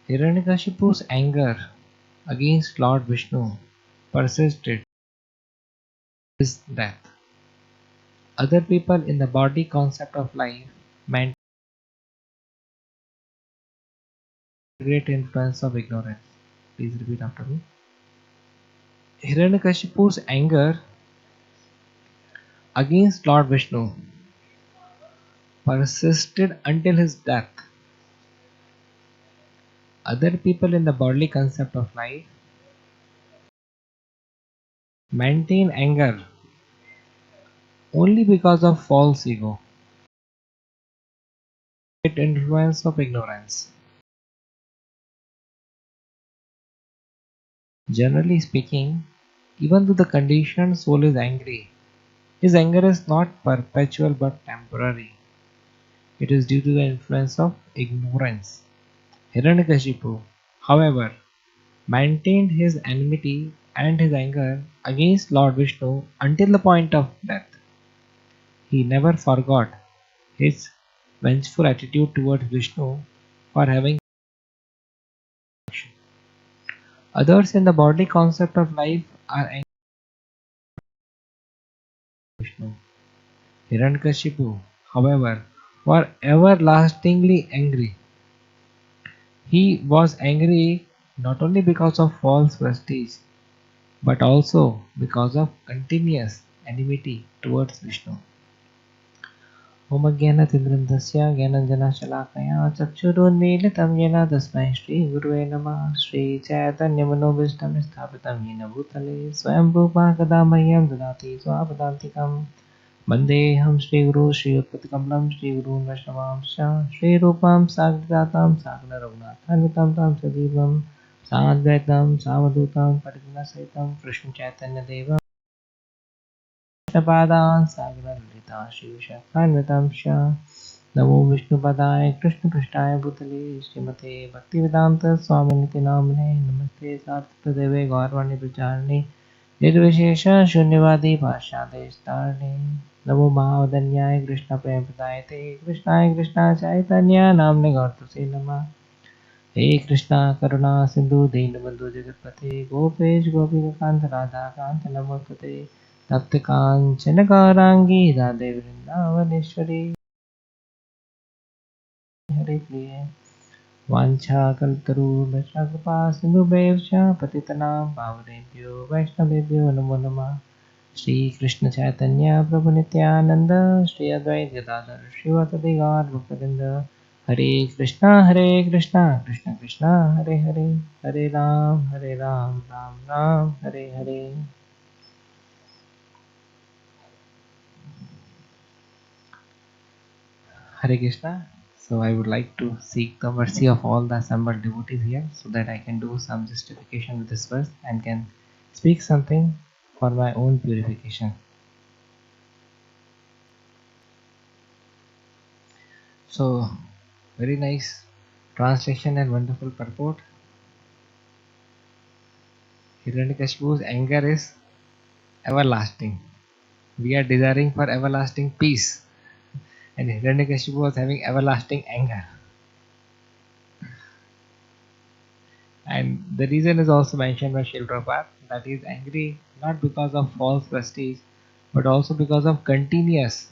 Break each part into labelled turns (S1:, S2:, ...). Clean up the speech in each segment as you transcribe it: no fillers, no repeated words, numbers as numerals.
S1: Hiranyakashipu's anger against Lord Vishnu persisted his death. Other people in the body concept of life maintained great influence of ignorance. Please repeat after me. Hiranyakashipu's anger against Lord Vishnu persisted until his death. Other people in the bodily concept of life maintain anger only because of false ego, great influence of ignorance. Generally speaking, even though the conditioned soul is angry, his anger is not perpetual but temporary. It is due to the influence of ignorance. Hiranyakashipu, however, maintained his enmity and his anger against Lord Vishnu until the point of death. He never forgot his vengeful attitude towards Vishnu for having others in the bodily concept of life are angry at Vishnu. Hiranyakashipu, however, was everlastingly angry. He was angry not only because of false prestige but also because of continuous enmity towards Vishnu. Om Jnanatimirandasya Jnananjana Chakshurunmilitam Jena Tasmai Shri Gurave Namah Shri Chaitanya Manobhishtam Sthapitam Jena Bhutale Swayambhuva Kadamahyam Dadati Swapadantikam Vandeham Shri Guru Shri Utpattikamalam Shri Guru Vaishnavamscha Shri Rupam Sagradatam Sagna Raghunathanvitam Tam Sadivam Sadvaitam Savadutam Parijana Saitam Krishna Chaitanya Devam Padan Sagna Lalita Shiv Shakhanvitam Sha नमो विष्णुपदाय कृष्ण पृष्ठाय भूतले श्रीमते भक्तिवेदांत स्वामिनिति नामने नमस्ते सार्थप्रदेवे गौरवाणी प्रचारिणे निर्विशेष शून्यवादी भाष्यादेशतारिणे नमो महावदन्याय कृष्ण प्रेम प्रदायते कृष्णाय कृष्णा चैतन्य नामने गौरतुसे नमः हे कृष्णा करुणा सिंधु दीनबंधु जगतपते गोपेश गोपिकांत राधा कांत नमोस्तुते तप्त कांचन गौरांगी राधे वृंदावनेश्वरी हरे प्रिय वाञ्छाकल्पतरुभ्यश्च कृपासिन्धुभ्यश्च पतितनां पावनेभ्यो वैष्णवेभ्यो नमो नमः श्रीकृष्ण चैतन्य प्रभु नित्यानंद श्री अद्वैत गदाधर श्रीवासदि गौर भक्तवृंद हरे Krishna Krishna Krishna Hare Hare Hare Ram Ram Ram Hare Hare Hare Krishna. So I would like to seek the mercy of all the assembled devotees here so that I can do some justification with this verse and can speak something for my own purification. So, very nice translation and wonderful purport. Hiranyakashipu's anger is everlasting. We are desiring for everlasting peace, and Hiranyakashipu was having everlasting anger. And the reason is also mentioned by Srila Prabhupada that he is angry not because of false prestige but also because of continuous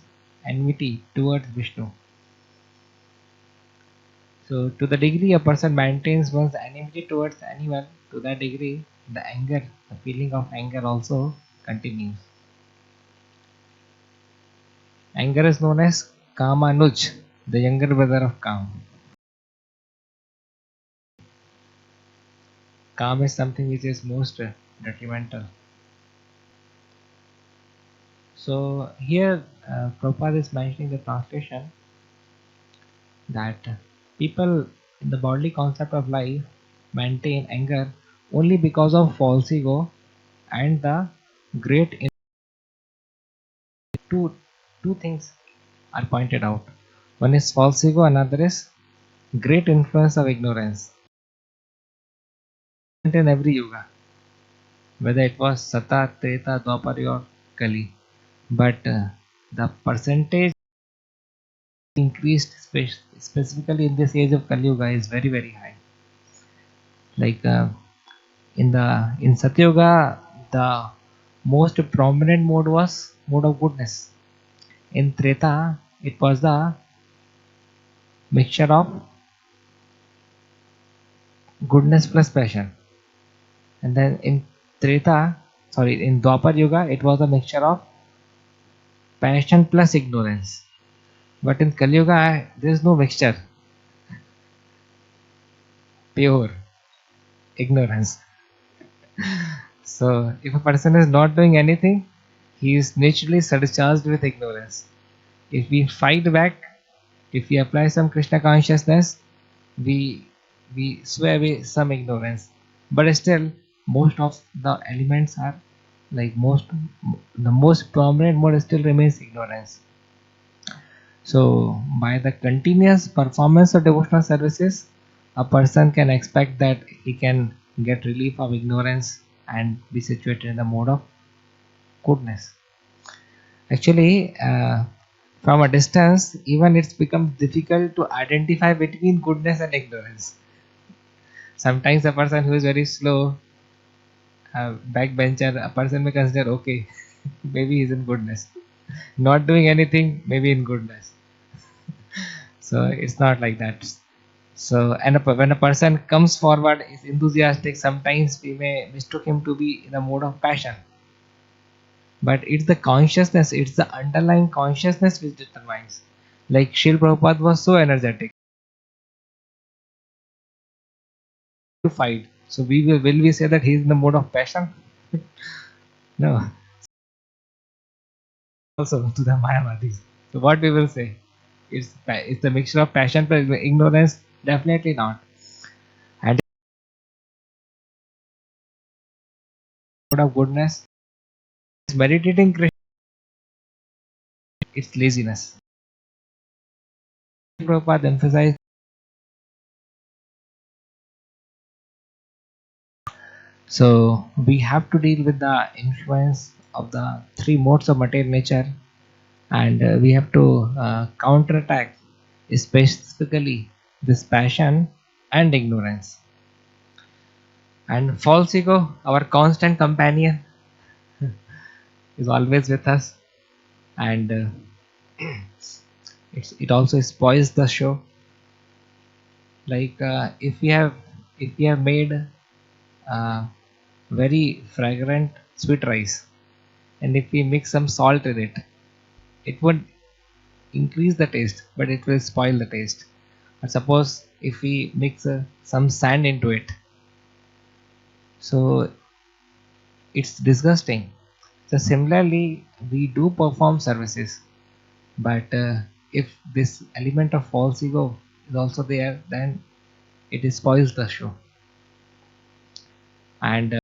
S1: enmity towards Vishnu. So, to the degree a person maintains one's enmity towards anyone, to that degree the anger, the feeling of anger also continues. Anger is known as Kamanuj, the younger brother of Kam. Kam is something which is most detrimental. So here Prabhupada is mentioning the translation that people in the bodily concept of life maintain anger only because of false ego and the great two things are pointed out. One is false ego, another is great influence of ignorance. In every yuga, whether it was Sata, Treta, Dwapara or Kali, but the percentage increased specifically in this age of Kali Yuga is very high. Like in Satyuga, the most prominent mode was mode of goodness. In Treta, it was the mixture of goodness plus passion. And then in in Dwapar Yuga, it was a mixture of passion plus ignorance. But in Kali Yuga, there is no mixture, pure ignorance. So if a person is not doing anything, he is naturally surcharged with ignorance. If we fight back, if we apply some Krishna consciousness, we sway away some ignorance. But still, most of the elements are like the most prominent mode still remains ignorance. So by the continuous performance of devotional services, a person can expect that he can get relief of ignorance and be situated in the mode of goodness. Actually, from a distance, even it's become difficult to identify between goodness and ignorance. Sometimes a person who is very slow, backbencher, a person may consider, okay, maybe he's in goodness. Not doing anything, maybe in goodness. So it's not like that. So, and when a person comes forward, is enthusiastic, sometimes we may mistook him to be in a mode of passion. But it's the consciousness, it's the underlying consciousness which determines. Like Srila Prabhupada was so energetic to fight. So will we say that he's in the mode of passion? No. Also to the Mayavadis. So what we will say? It's the mixture of passion plus ignorance? Definitely not. And mode of goodness, meditating Krishna, it's laziness. Prabhupada emphasized. So we have to deal with the influence of the three modes of material nature, and we have to counterattack specifically this passion and ignorance. And false ego, our constant companion, is always with us, and it also spoils the show. Like if we have made very fragrant sweet rice, and if we mix some salt in it, it would increase the taste, but it will spoil the taste. But suppose if we mix some sand into it, so it's disgusting. So similarly, we do perform services, but if this element of false ego is also there, then it spoils the show. And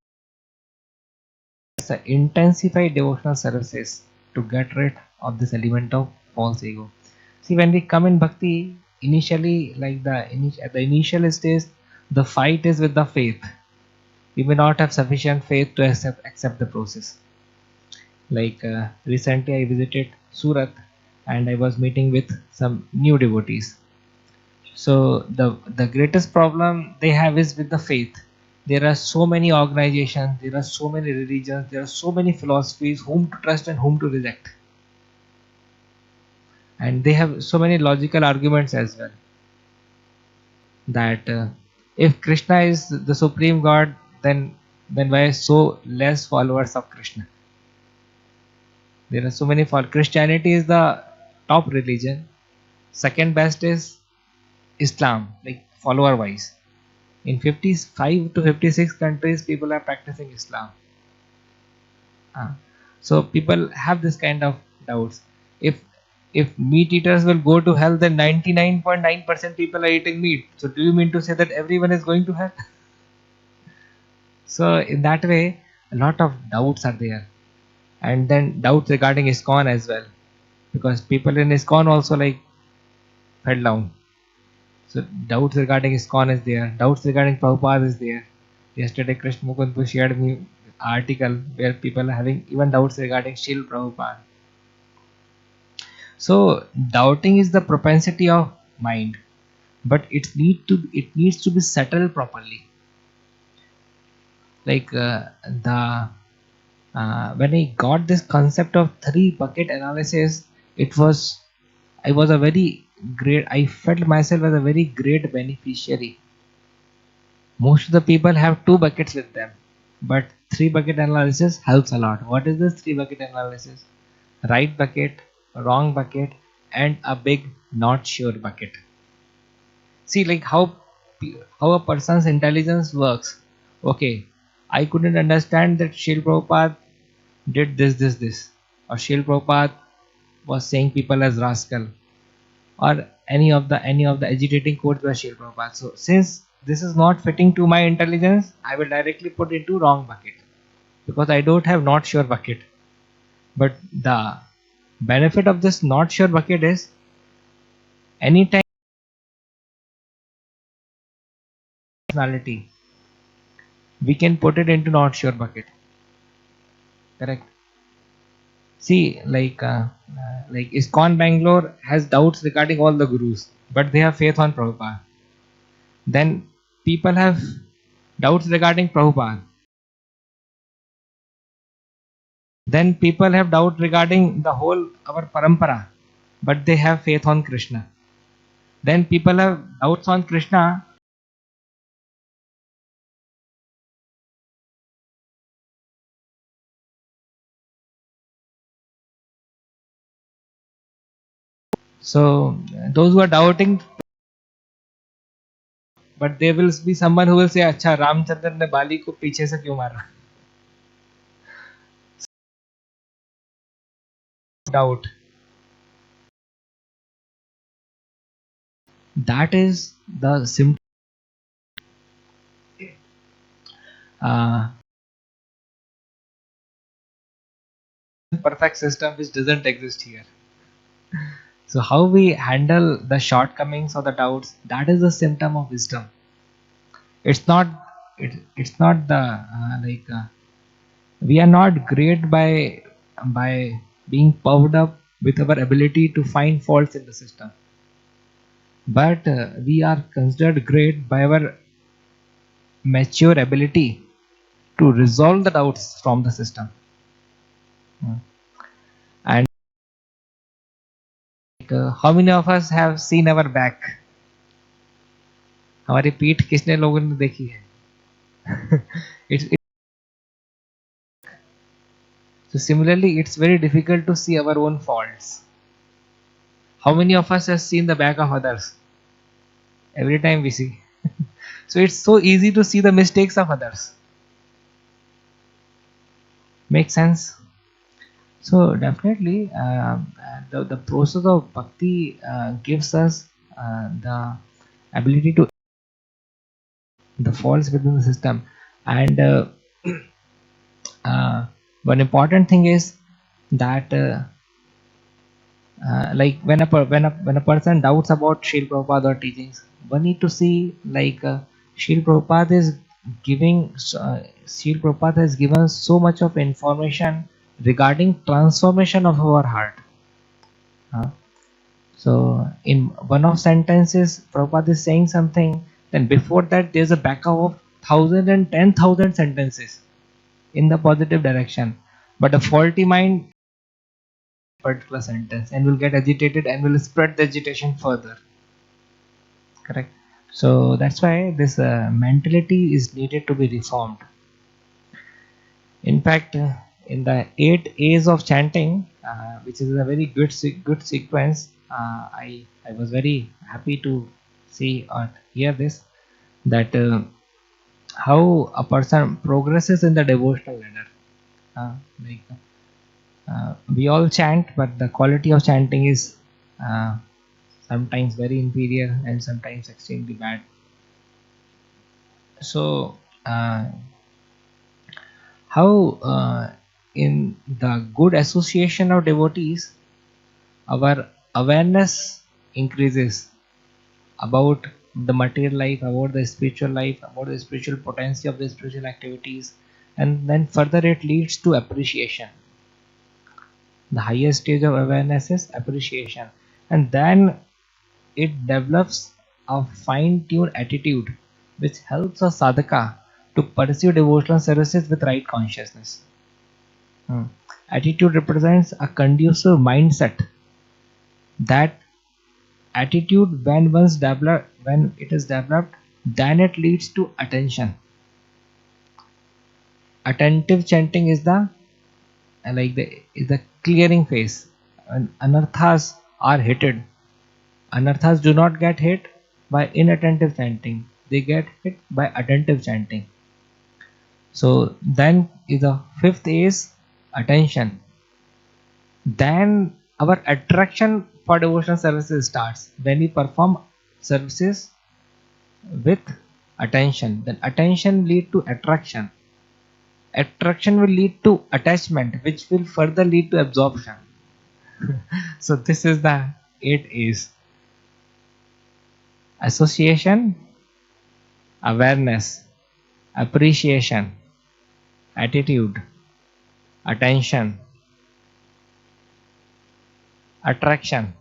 S1: intensify devotional services to get rid of this element of false ego. See, when we come in bhakti, initially, like at the initial stage, the fight is with the faith. We may not have sufficient faith to accept the process. Like recently, I visited Surat, and I was meeting with some new devotees. So the greatest problem they have is with the faith. There are so many organizations, there are so many religions, there are so many philosophies, whom to trust and whom to reject. And they have so many logical arguments as well. That if Krishna is the supreme God, then why so less followers of Krishna? There are so many Christianity is the top religion. Second best is Islam, like follower wise. In 55 to 56 countries, people are practicing Islam. So people have this kind of doubts. If meat eaters will go to hell, then 99.9% people are eating meat. So do you mean to say that everyone is going to hell? So in that way, a lot of doubts are there. And then doubts regarding ISKCON as well. Because people in ISKCON also like fell down. So doubts regarding ISKCON is there. Doubts regarding Prabhupada is there. Yesterday Krishna Mukund shared me an article where people are having even doubts regarding Srila Prabhupada. So doubting is the propensity of mind, but it needs to be settled properly. like the when I got this concept of three bucket analysis, it was I was a very great. I felt myself as a very great beneficiary. Most of the people have two buckets with them, but three bucket analysis helps a lot. What is this three bucket analysis? Right bucket, wrong bucket, and a big not sure bucket. See, like how a person's intelligence works. Okay, I couldn't understand that Srila Prabhupada did this, or Srila Prabhupada was saying people as rascal, or any of the agitating quotes by Srila Prabhupada. So since this is not fitting to my intelligence, I will directly put into wrong bucket because I don't have not sure bucket. But the benefit of this not sure bucket is anytime personality we can put it into not sure bucket. Correct. See, like ISKCON Bangalore has doubts regarding all the gurus, but they have faith on Prabhupada. Then people have doubts regarding Prabhupada. Then people have doubt regarding the whole our parampara, but they have faith on Krishna. Then people have doubts on Krishna. So those who are doubting, but there will be someone who will say, "अच्छा रामचंद्र ने बाली को पीछे से क्यों मारा?" Doubt. That is the simple uh, perfect system which doesn't exist here. So how we handle the shortcomings or the doubts, that is the symptom of wisdom. It's not it's not the we are not great by being puffed up with our ability to find faults in the system, but we are considered great by our mature ability to resolve the doubts from the system. And how many of us have seen our back? हमारी पीठ किसने लोगों ने देखी है? it's So similarly, it's very difficult to see our own faults. How many of us have seen the back of others? Every time we see. So it's so easy to see the mistakes of others. Make sense? So definitely, the process of bhakti gives us the ability to the faults within the system, and one important thing is that like when a person doubts about Srila Prabhupada or teachings, one need to see like Srila Prabhupada is Srila Prabhupada has given so much of information regarding transformation of our heart. So in one of sentences, Prabhupada is saying something, then before that there's a backup of 1,000 and 10,000 sentences in the positive direction. But a faulty mind particular sentence and will get agitated and will spread the agitation further. Correct. So that's why this mentality is needed to be reformed. In fact, in the 8 A's of chanting, which is a very good sequence, I was very happy to see or hear this, that how a person progresses in the devotional ladder. Like we all chant, but the quality of chanting is uh, sometimes very inferior and sometimes extremely bad. So how in the good association of devotees, our awareness increases about the material life, about the spiritual life, about the spiritual potency of the spiritual activities, and then further it leads to appreciation. The highest stage of awareness is appreciation, and then it develops a fine-tuned attitude which helps a sadhaka to pursue devotional services with right consciousness. Attitude represents a conducive mindset. That attitude, when it is developed, then it leads to attention. Attentive chanting is the clearing phase. When anarthas are hitted, anarthas do not get hit by inattentive chanting, they get hit by attentive chanting. So then the fifth is attention. Then our attraction for devotional services starts when we perform services with attention. Then attention lead to attraction. Attraction will lead to attachment, which will further lead to absorption. So this is the 8 A's: association, awareness, appreciation, attitude, attention, attraction,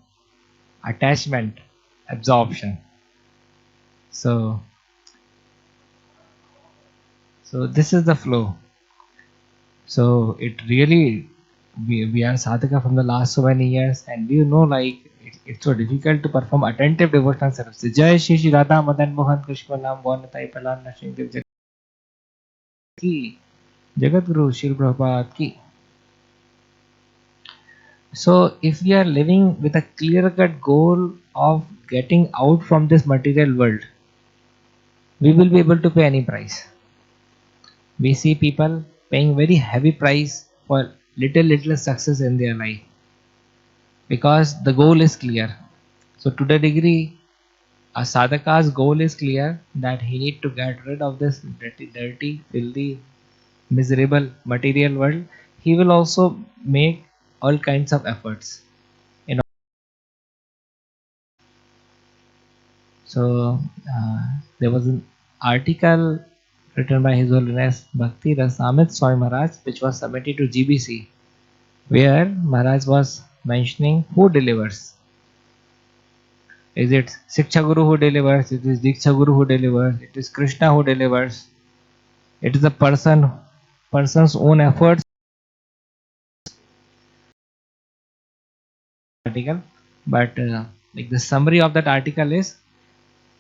S1: attachment, absorption. So this is the flow. So it really, we are sadhaka from the last so many years, and we know like it's so difficult to perform attentive devotional services. Jai Shri Shri Radha Madan Mohan Krishna Nam Gauratai Prahlad Nrsimhadev Jagat ki, Jagat Guru Shri Prabhupada ki. So if we are living with a clear-cut goal of getting out from this material world, we will be able to pay any price. We see people paying very heavy price for little success in their life, because the goal is clear. So to the degree a sadhaka's goal is clear, that he need to get rid of this dirty, filthy, miserable material world, he will also make all kinds of efforts. So there was an article written by His Holiness Bhakti Rasamrit Swami Maharaj, which was submitted to GBC, where Maharaj was mentioning who delivers. Is it Shiksha Guru who delivers? It is Diksha Guru who delivers? It is Krishna who delivers? It is the person's own efforts. Article, but like the summary of that article is,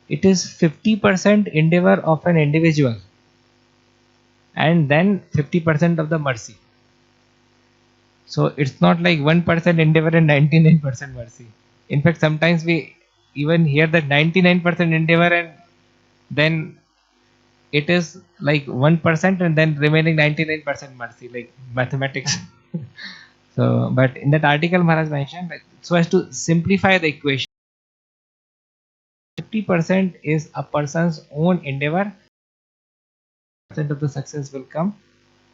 S1: it is 50% endeavor of an individual, and then 50% of the mercy. So it's not like 1% endeavor and 99% mercy. In fact, sometimes we even hear that 99% endeavor and then it is like 1% and then remaining 99% mercy, like mathematics. So, but in that article Maharaj mentioned, so as to simplify the equation, 50% is a person's own endeavor, percent of the success will come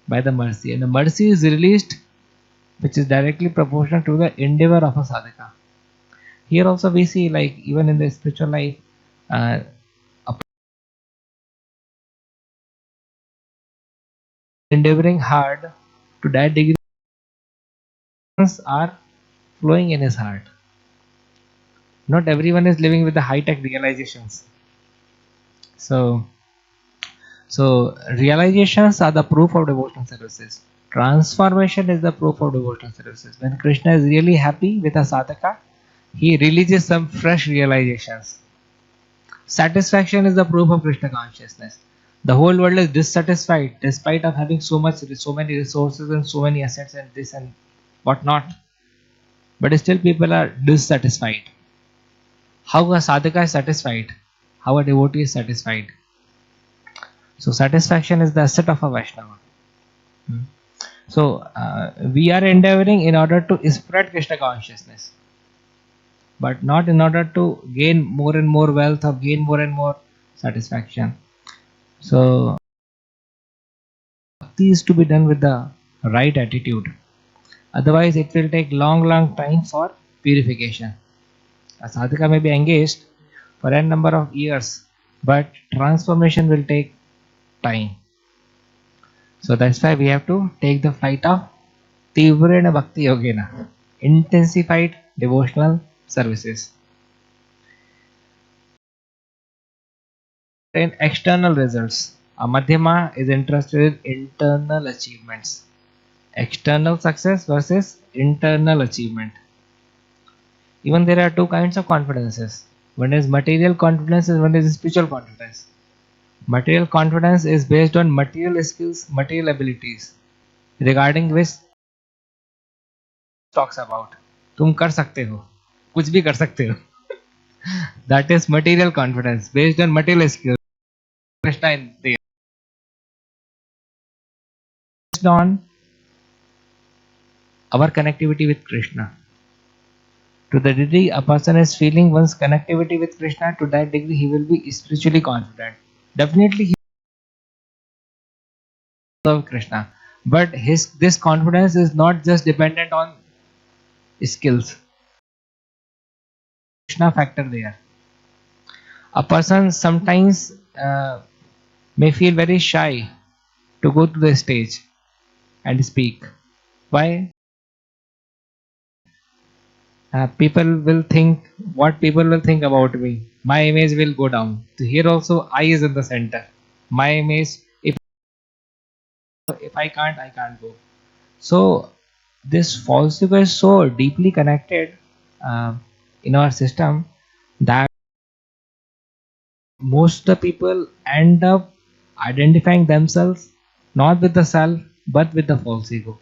S1: by the mercy, and the mercy is released, which is directly proportional to the endeavor of a sadhaka. Here also we see, like even in the spiritual life, endeavoring hard to that degree are flowing in his heart. Not everyone is living with the high-tech realizations. So realizations are the proof of devotional services. Transformation is the proof of devotional services. When Krishna is really happy with a sadhaka, he releases some fresh realizations. Satisfaction is the proof of Krishna consciousness. The whole world is dissatisfied despite of having so many resources and so many assets and this and whatnot. But still people are dissatisfied. How a sadhaka is satisfied? How a devotee is satisfied? So satisfaction is the asset of a Vaishnava. So we are endeavoring in order to spread Krishna consciousness, but not in order to gain more and more wealth or gain more and more satisfaction. So bhakti is to be done with the right attitude. Otherwise it will take long time for purification. A sadhaka may be engaged for a number of years, but transformation will take time. So that's why we have to take the flight of Tivrena Bhakti Yogena, intensified devotional services. And external results. A Madhyama is interested in internal achievements. External success versus internal achievement. Even there are two kinds of confidences. One is material confidence and one is spiritual confidence. Material confidence is based on material skills, material abilities, regarding which talks about. तुम कर सकते हो, कुछ भी कर सकते हो. That is material confidence based on material skills. Krishna in there. Based on our connectivity with Krishna. To the degree a person is feeling one's connectivity with Krishna, to that degree he will be spiritually confident. Definitely he will serve Krishna. But this confidence is not just dependent on skills. Krishna factor there. A person sometimes may feel very shy to go to the stage and speak. Why? People will think what people will think about me. My image will go down. So here also I is in the center. My image, if I can't go. So this false ego is so deeply connected in our system that most of the people end up identifying themselves not with the self but with the false ego.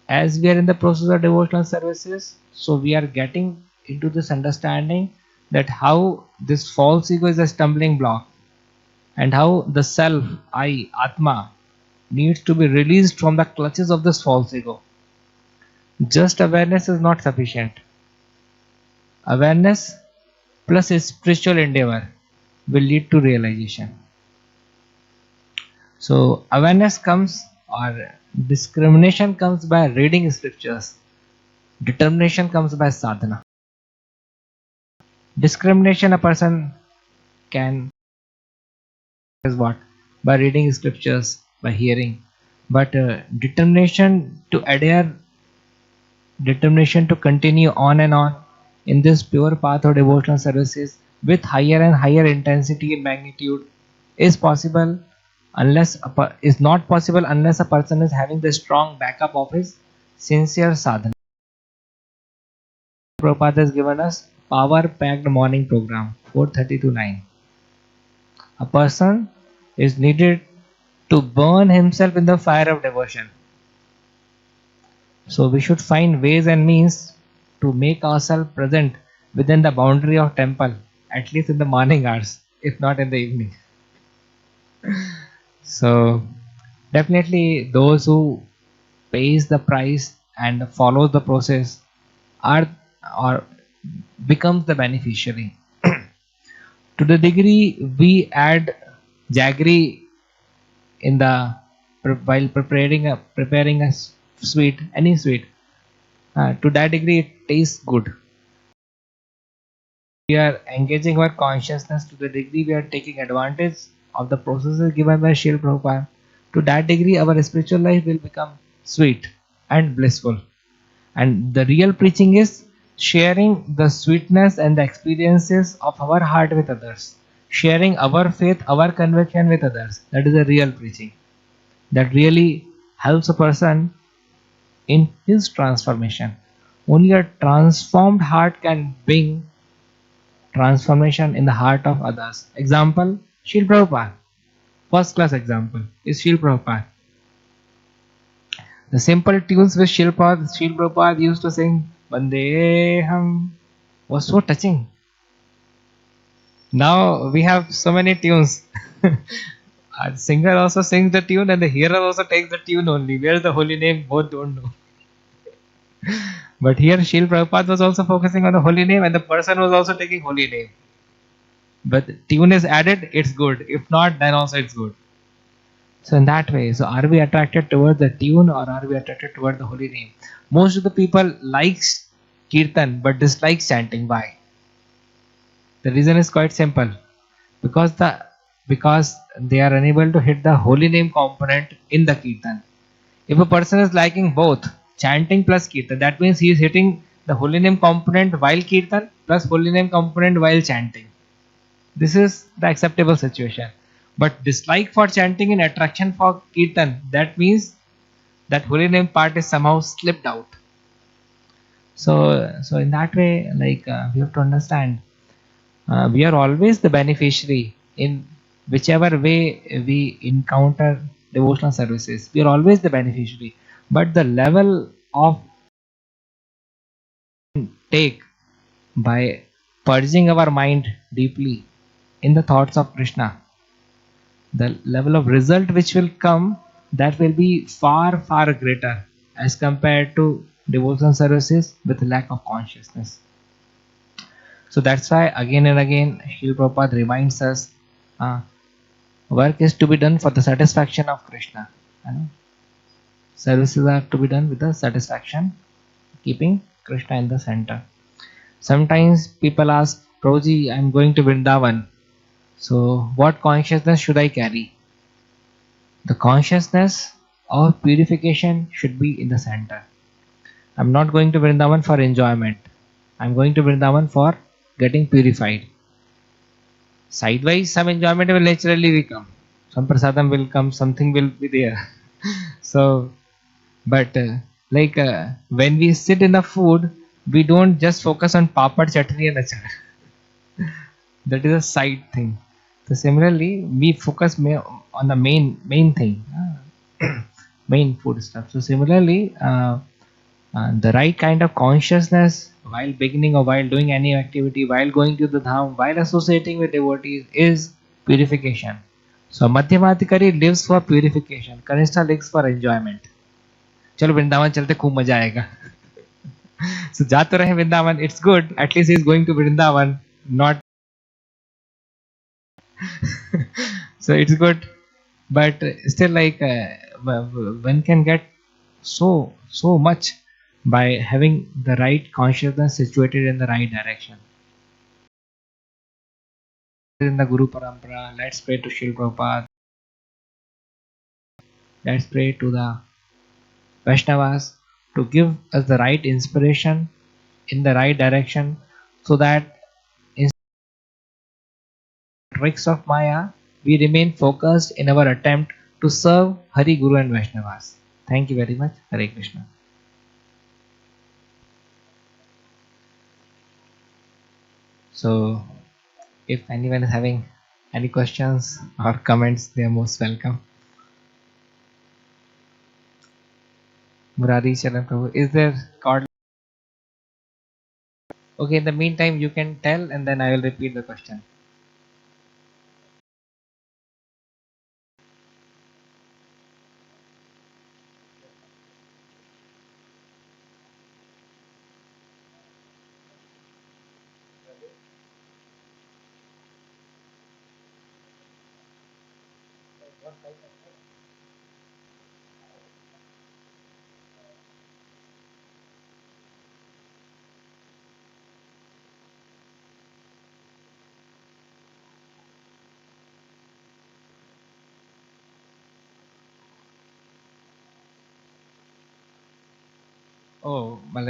S1: As we are in the process of devotional services, so we are getting into this understanding that how this false ego is a stumbling block and how the self, I, Atma, needs to be released from the clutches of this false ego. Just awareness is not sufficient. Awareness plus a spiritual endeavor will lead to realization. So awareness comes, or discrimination comes by reading scriptures. Determination comes by sadhana. Discrimination a person can is what? By reading scriptures, by hearing. But determination to adhere, determination to continue on and on in this pure path of devotional services with higher and higher intensity and magnitude is possible unless is not possible unless a person is having the strong backup of his sincere sadhana. Prabhupada has given us power packed morning program 4:30 to 9. A person is needed to burn himself in the fire of devotion. So we should find ways and means to make ourselves present within the boundary of temple, at least in the morning hours, if not in the evening. So definitely those who pays the price and follows the process are or becomes the beneficiary. To the degree we add jaggery in the while preparing a sweet, any sweet, to that degree it tastes good. We are engaging our consciousness to the degree we are taking advantage of the processes given by Srila Prabhupada. To that degree our spiritual life will become sweet and blissful. And the real preaching is sharing the sweetness and the experiences of our heart with others. Sharing our faith, our conviction with others. That is the real preaching. That really helps a person in his transformation. Only a transformed heart can bring transformation in the heart of others. Example, Srila Prabhupada. First class example is Srila Prabhupada. The simple tunes which Srila Prabhupada used to sing, Vandeham, was so touching. Now we have so many tunes. The singer also sings the tune and the hearer also takes the tune only. Where is the holy name? Both don't know. But here Srila Prabhupada was also focusing on the holy name and the person was also taking holy name. But the tune is added, it's good. If not, then also it's good. So in that way, so are we attracted towards the tune or are we attracted towards the holy name? Most of the people likes kirtan but dislikes chanting. Why? The reason is quite simple. Because they are unable to hit the holy name component in the kirtan. If a person is liking both chanting plus kirtan, that means he is hitting the holy name component while kirtan plus holy name component while chanting. This is the acceptable situation. But dislike for chanting and attraction for kirtan, that means that holy name part is somehow slipped out. So in that way, like we have to understand, we are always the beneficiary in whichever way we encounter devotional services. We are always the beneficiary, but the level of take by purging our mind deeply in the thoughts of Krishna, the level of result which will come, that will be far far greater as compared to devotional services with lack of consciousness. So that's why again and again Srila Prabhupada reminds us, uh, work is to be done for the satisfaction of Krishna. Services are to be done with the satisfaction, keeping Krishna in the center. Sometimes people ask, Prabhuji, I'm going to Vrindavan. So what consciousness should I carry? The consciousness of purification should be in the center. I'm not going to Vrindavan for enjoyment. I'm going to Vrindavan for getting purified. Sidewise, some enjoyment will naturally come. Some prasadam will come, something will be there. So, but like when we sit in the food, we don't just focus on papad, chutney and achar. That is a side thing. So similarly, we focus on the main thing, main food stuff. So similarly, the right kind of consciousness while beginning or while doing any activity, while going to the dham, while associating with devotees is purification. So Madhyamadikari lives for purification, Kanishta lives for enjoyment. चलो वृंदावन चलते खूब मजा आएगा. So जा तो रहे Vrindavan, it's good, at least he is going to Vrindavan, not so it's good, but still like one can get so much by having the right consciousness situated in the right direction. In the Guru Parampara, let's pray to Srila Prabhupada, let's pray to the Vaishnavas to give us the right inspiration in the right direction, so that in tricks of Maya we remain focused in our attempt to serve Hari, Guru and Vaishnavas. Thank you very much. Hare Krishna. So if anyone is having any questions or comments, they are most welcome. Murari Charan Prabhu, is there God? Okay, in the meantime, you can tell and then I will repeat the question. Oh, well,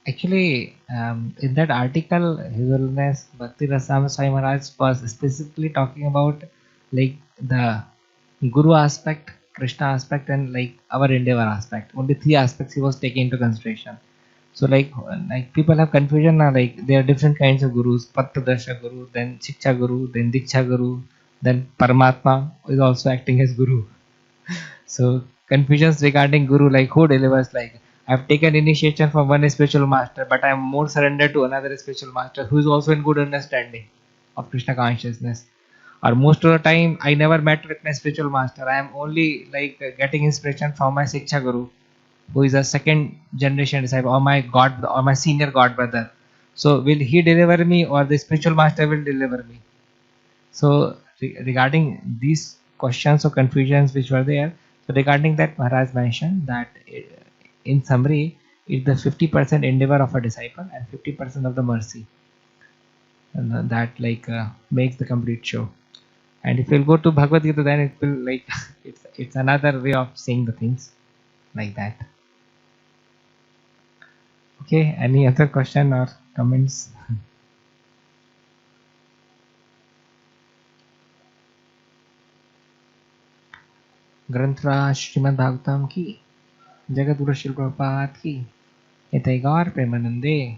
S1: actually, in that article, His Holiness Bhakti Rasam Sai Maharaj was specifically talking about like the Guru aspect, Krishna aspect, and like our endeavor aspect. Only three aspects he was taking into consideration. So like people have confusion now. Like there are different kinds of gurus: Pattadasha Guru, then Shiksha Guru, then Diksha Guru, then Paramatma is also acting as Guru. So confusions regarding Guru, like who delivers, like I've taken initiation from one spiritual master, but I'm more surrendered to another spiritual master who is also in good understanding of Krishna consciousness. Or most of the time, I never met with my spiritual master. I am only like getting inspiration from my Siksha Guru, who is a second generation disciple, or my God, or my senior God brother. So will he deliver me, or the spiritual master will deliver me? So regarding these questions or confusions which were there, so regarding that Maharaj mentioned that in summary, it's the 50% endeavor of a disciple and 50% of the mercy, and that like makes the complete show. And if you'll go to Bhagavad Gita, then it will like it's another way of seeing the things like that. Okay, any other question or comments? ग्रंथराज Shrimad Bhagavatam की, जगत गुरु श्री प्रभुपाद की, इतै गौर प्रेमानंदे।